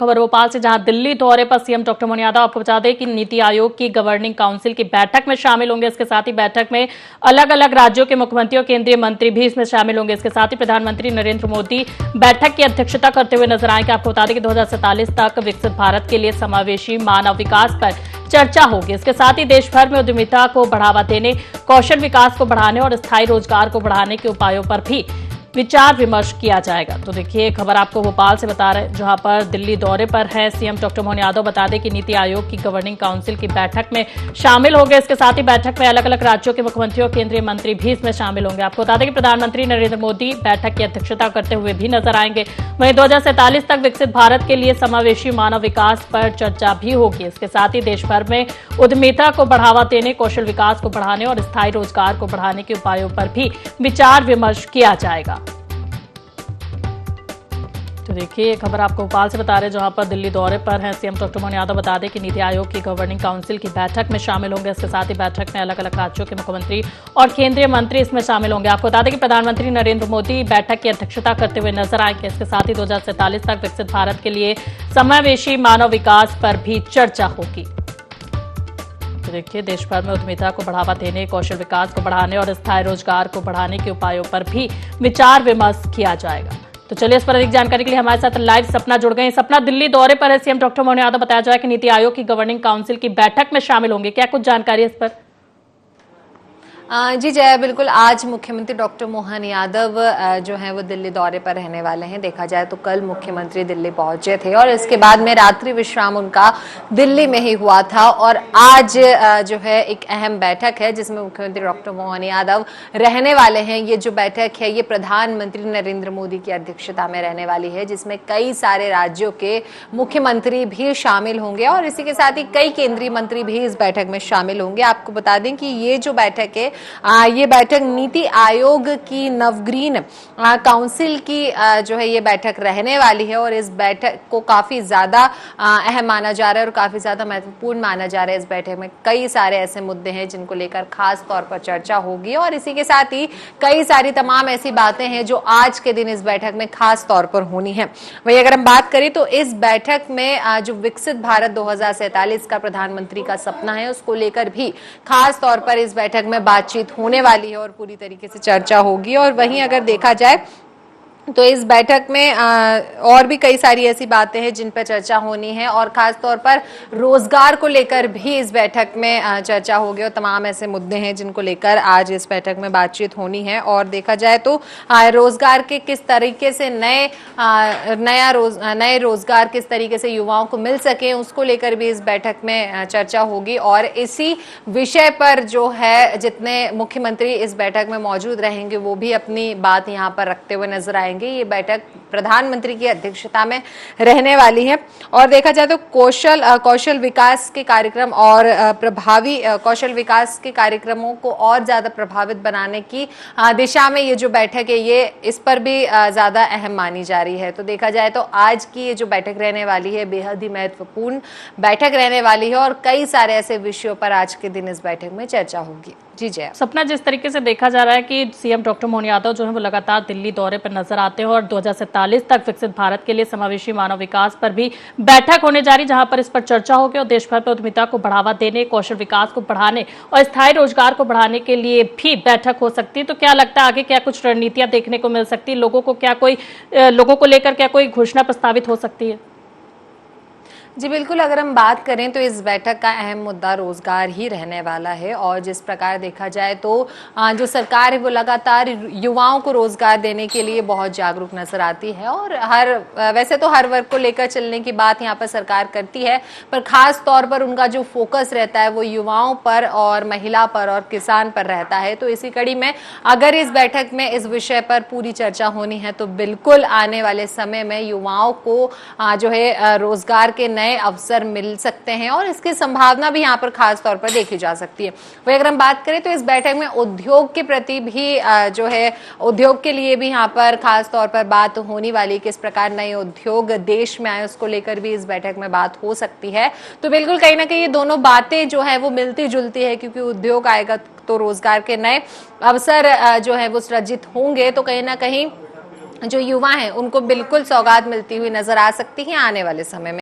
खबर भोपाल से, जहां दिल्ली दौरे पर सीएम डॉक्टर मोहन यादव, आपको बता दें कि नीति आयोग की गवर्निंग काउंसिल की बैठक में शामिल होंगे। इसके साथ ही बैठक में अलग अलग राज्यों के मुख्यमंत्री और केंद्रीय मंत्री भी इसमें शामिल होंगे। इसके साथ ही प्रधानमंत्री नरेंद्र मोदी बैठक की अध्यक्षता करते हुए नजर आएंगे। आपको बता दें कि 2047 तक विकसित भारत के लिए समावेशी मानव विकास पर चर्चा होगी। इसके साथ ही देश भर में उद्यमिता को बढ़ावा देने, कौशल विकास को बढ़ाने और स्थायी रोजगार को बढ़ाने के उपायों पर भी विचार विमर्श किया जाएगा। तो देखिए, खबर आपको भोपाल से बता रहे, जहां पर दिल्ली दौरे पर है सीएम डॉक्टर मोहन यादव। बता दें कि नीति आयोग की गवर्निंग काउंसिल की बैठक में शामिल होंगे। इसके साथ ही बैठक में अलग अलग राज्यों के मुख्यमंत्री और केंद्रीय मंत्री भी इसमें शामिल होंगे। आपको बता दें कि प्रधानमंत्री नरेंद्र मोदी बैठक की अध्यक्षता करते हुए भी नजर आएंगे। वहीं 2047 तक विकसित भारत के लिए समावेशी मानव विकास पर चर्चा भी होगी। इसके साथ ही देश भर में उद्यमिता को बढ़ावा देने, कौशल विकास को बढ़ाने और स्थायी रोजगार को बढ़ाने के उपायों पर भी विचार विमर्श किया जाएगा। तो देखिए, खबर आपको भोपाल से बता रहे हैं, जहां पर दिल्ली दौरे पर हैं सीएम डॉक्टर मोहन यादव। बता दें कि नीति आयोग की गवर्निंग काउंसिल की बैठक में शामिल होंगे। इसके साथ ही बैठक में अलग अलग राज्यों के मुख्यमंत्री और केंद्रीय मंत्री इसमें शामिल होंगे। आपको बता दें कि प्रधानमंत्री नरेंद्र मोदी बैठक की अध्यक्षता करते हुए नजर आएंगे। इसके साथ ही 2047 तक विकसित भारत के लिए समावेशी मानव विकास पर भी चर्चा होगी। तो देखिए, देश भर में उद्यमिता को बढ़ावा देने, कौशल विकास को बढ़ाने और स्थायी रोजगार को बढ़ाने के उपायों पर भी विचार विमर्श किया जाएगा। तो चलिए, इस पर अधिक जानकारी के लिए हमारे साथ लाइव सपना जुड़ गए हैं। सपना, दिल्ली दौरे पर है सीएम डॉक्टर मोहन यादव। बताया जा रहा है कि नीति आयोग की गवर्निंग काउंसिल की बैठक में शामिल होंगे। क्या कुछ जानकारी है इस पर? जी जय, बिल्कुल। आज मुख्यमंत्री डॉक्टर मोहन यादव जो है वो दिल्ली दौरे पर रहने वाले हैं। देखा जाए तो कल मुख्यमंत्री दिल्ली पहुंचे थे और इसके बाद में रात्रि विश्राम उनका दिल्ली में ही हुआ था और आज जो है एक अहम बैठक है जिसमें मुख्यमंत्री डॉक्टर मोहन यादव रहने वाले हैं। ये जो बैठक है ये प्रधानमंत्री नरेंद्र मोदी की अध्यक्षता में रहने वाली है, जिसमें कई सारे राज्यों के मुख्यमंत्री भी शामिल होंगे और इसी के साथ ही कई केंद्रीय मंत्री भी इस बैठक में शामिल होंगे। आपको बता दें कि ये जो बैठक है ये बैठक नीति आयोग की नवग्रीन काउंसिल की जो है ये बैठक रहने वाली है और इस बैठक को काफी ज्यादा अहम माना जा रहा है और काफी ज्यादा महत्वपूर्ण माना जा रहा है। इस बैठक में कई सारे ऐसे मुद्दे हैं जिनको लेकर खास तौर पर चर्चा होगी और इसी के साथ ही कई सारी तमाम ऐसी बातें हैं जो आज के दिन इस बैठक में खास तौर पर होनी है। वही अगर हम बात करें तो इस बैठक में जो विकसित भारत 2047 का प्रधानमंत्री का सपना है उसको लेकर भी खास तौर पर इस बैठक में बातचीत होने वाली है और पूरी तरीके से चर्चा होगी। और वहीं अगर देखा जाए तो इस बैठक में और भी कई सारी ऐसी बातें हैं जिन पर चर्चा होनी है और खास तौर पर रोजगार को लेकर भी इस बैठक में चर्चा होगी और तमाम ऐसे मुद्दे हैं जिनको लेकर आज इस बैठक में बातचीत होनी है। और देखा जाए तो रोजगार के किस तरीके से नए रोजगार किस तरीके से युवाओं को मिल सके उसको लेकर भी इस बैठक में चर्चा होगी और इसी विषय पर जो है जितने मुख्यमंत्री इस बैठक में मौजूद रहेंगे वो भी अपनी बात यहाँ पर रखते हुए नजर आएंगे। ये बैठक प्रधानमंत्री की अध्यक्षता में रहने वाली है और देखा जाए तो कौशल विकास के कार्यक्रम और प्रभावी कौशल विकास के कार्यक्रमों को और ज्यादा प्रभावित बनाने की दिशा में ये जो बैठक है ये इस पर भी ज्यादा अहम मानी जा रही है। तो देखा जाए तो आज की ये जो बैठक रहने वाली है बेहद ही महत्वपूर्ण बैठक रहने वाली है और कई सारे ऐसे विषयों पर आज के दिन इस बैठक में चर्चा होगी। जी जय। सपना, जिस तरीके से देखा जा रहा है कि सीएम डॉक्टर मोहन यादव जो है वो लगातार दिल्ली दौरे पर नजर आते हैं और 2047 तक विकसित भारत के लिए समावेशी मानव विकास पर भी बैठक होने जा रही, जहां पर इस पर चर्चा होगी और देश भर में उद्यमिता को बढ़ावा देने, कौशल विकास को बढ़ाने और स्थायी रोजगार को बढ़ाने के लिए भी बैठक हो सकती है। तो क्या लगता है आगे क्या कुछ रणनीतियां देखने को मिल सकती है? लोगों को लेकर क्या कोई घोषणा प्रस्तावित हो सकती है? जी बिल्कुल, अगर हम बात करें तो इस बैठक का अहम मुद्दा रोजगार ही रहने वाला है और जिस प्रकार देखा जाए तो जो सरकार है वो लगातार युवाओं को रोजगार देने के लिए बहुत जागरूक नजर आती है और वैसे तो हर वर्ग को लेकर चलने की बात यहाँ पर सरकार करती है, पर खास तौर पर उनका जो फोकस रहता है वो युवाओं पर और महिला पर और किसान पर रहता है। तो इसी कड़ी में अगर इस बैठक में इस विषय पर पूरी चर्चा होनी है तो बिल्कुल आने वाले समय में युवाओं को जो है रोजगार के नए अवसर मिल सकते हैं और इसकी संभावना भी यहाँ पर खास तौर पर देखी जा सकती है। वही अगर हम बात करें तो इस बैठक में उद्योग के प्रति भी जो है उद्योग के लिए भी यहाँ पर खास तौर पर बात होने वाली, किस प्रकार नए उद्योग देश में आए उसको लेकर भी इस बैठक में बात हो सकती है। तो बिल्कुल कहीं ना कहीं ये दोनों बातें जो है वो मिलती जुलती है, क्योंकि उद्योग आएगा तो रोजगार के नए अवसर जो है वो सृजित होंगे, तो कहीं ना कहीं जो युवा हैं उनको बिल्कुल सौगात मिलती हुई नजर आ सकती है आने वाले समय में।